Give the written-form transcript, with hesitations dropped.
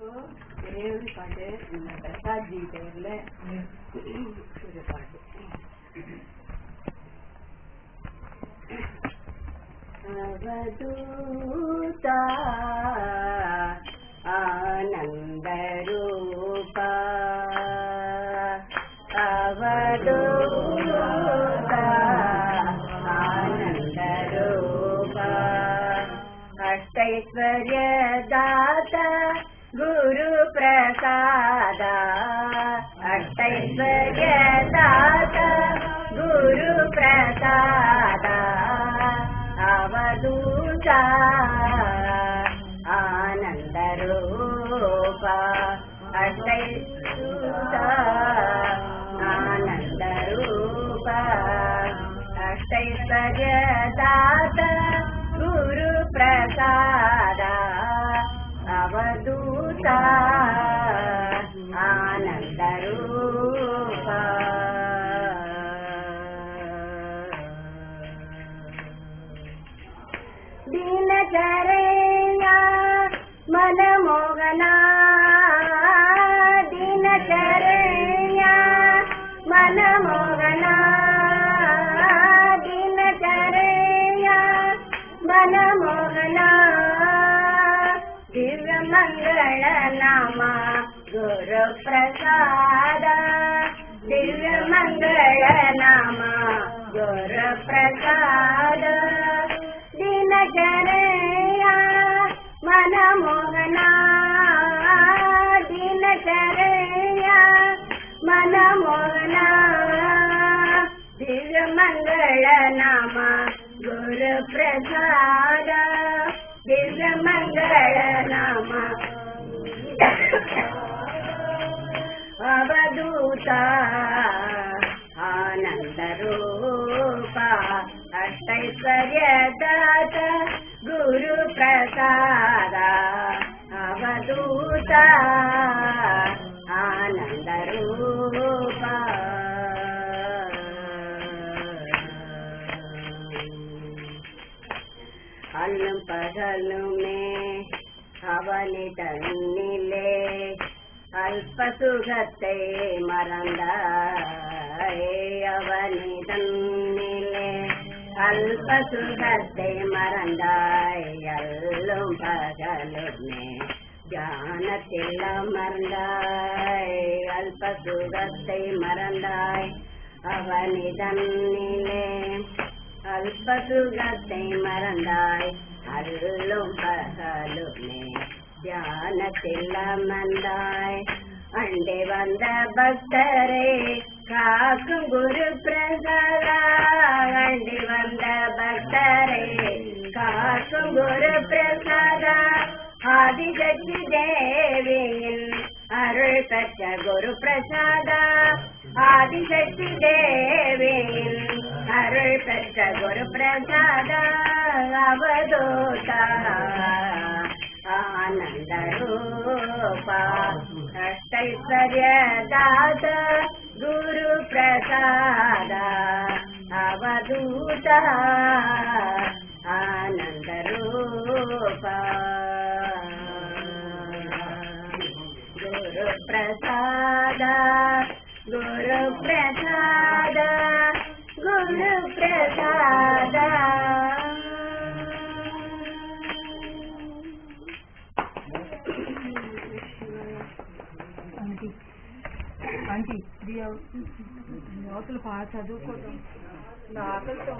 ஒரு பாட்டு பிரசாத் ஜி பேர்ல ஒரு பாட்டு. அவதூதா ஆனந்த ரூபா அவதூதா ஆனந்த ரூபா ಅಷ್ಟೈಶ್ವರ್ಯ ದಾತ ಗುರು ಪ್ರಸಾದ ಅಷ್ಟೈಶ್ವರ್ಯ ದಾತ ಗುರು ಪ್ರಸಾದ ಅವಧೂತ ಆನಂದ ರೂಪ ಅಷ್ಟೈಶ್ವರ್ಯ ಆನಂದ ರೂಪ ಅಷ್ಟೈಶ್ವರ್ಯ ದಾತ ಗುರು ಪ್ರಸಾದ ಅವಧೂತ ಆನಂದ ರೂಪ ದಿನಚರ್ಯ ಮನಮೋಹನ ದಿನಚರ್ಯ ಮನಮೋಹನ ದಿನಚರ್ಯ ಮನಮೋಹನ ದಿವ್ಯ ಮಂಗಳ ನಾಮ ಗುರು ಪ್ರಸಾದ ದಿವ್ಯ ಮಂಗಳ ನಾಮ ಗುರು ಪ್ರಸಾದ ದಿನಚರ್ಯ ಮನಮೋಹನ ದಿನಚರ್ಯ ಮನಮೋಹನ ದಿವ್ಯ ಮಂಗಳ ನಾಮ ಗುರು ಪ್ರಸಾದ ದಿವ್ಯ ಮಂಗಳ ನಾಮ ಅವಧೂತ ಆನಂದ ರೂಪ ಅಷ್ಟೈಶ್ವರ್ಯ ದಾತ ಗುರು ಪ್ರಸಾದ ಅವಧೂತ ಆನಂದ ರೂಪ அல்லும் பகலுமே அவனி தன்னிலே அல்ப சுகத்தை மறந்தாய் அவனி தன்னிலே அல்ப சுகத்தை மறந்தாய் அல்லும் பகலுமே ஞானத்தில் அமர்ந்தாய் அல்ப சுகத்தை மறந்தாய் அவனி தன்னிலே அல்ப சுகத்தை மறந்தாய் அல்லும் பகலுமே தியானத்தில் அமர்ந்தாய் அண்டே வந்த பக்தரே காக்கும் குரு பிரசாத அண்டே வந்த பக்தரே காக்கும் குரு பிரசாத ஆதிசக்தி தேவியின் அருள் பெற்ற குரு பிரசாத ஆதிசக்தி தேவியின் அருள் பெற்ற குரு பிரசாத அவதூத ಆನಂದ ರೂಪ ಅಷ್ಟೈಶ್ವರ್ಯ ದಾತ ಗುರು ಪ್ರಸಾದ ಅವಧೂತ ಆನಂದ ರೂಪ ಗುರು ಪ್ರಸಾದ ಗುರು ಪ್ರಸಾದ ಗುರು ಪ್ರಸಾದ ఆంటీ ఇది అవతల బాగా చదువుకోవడం నా ఆకలితో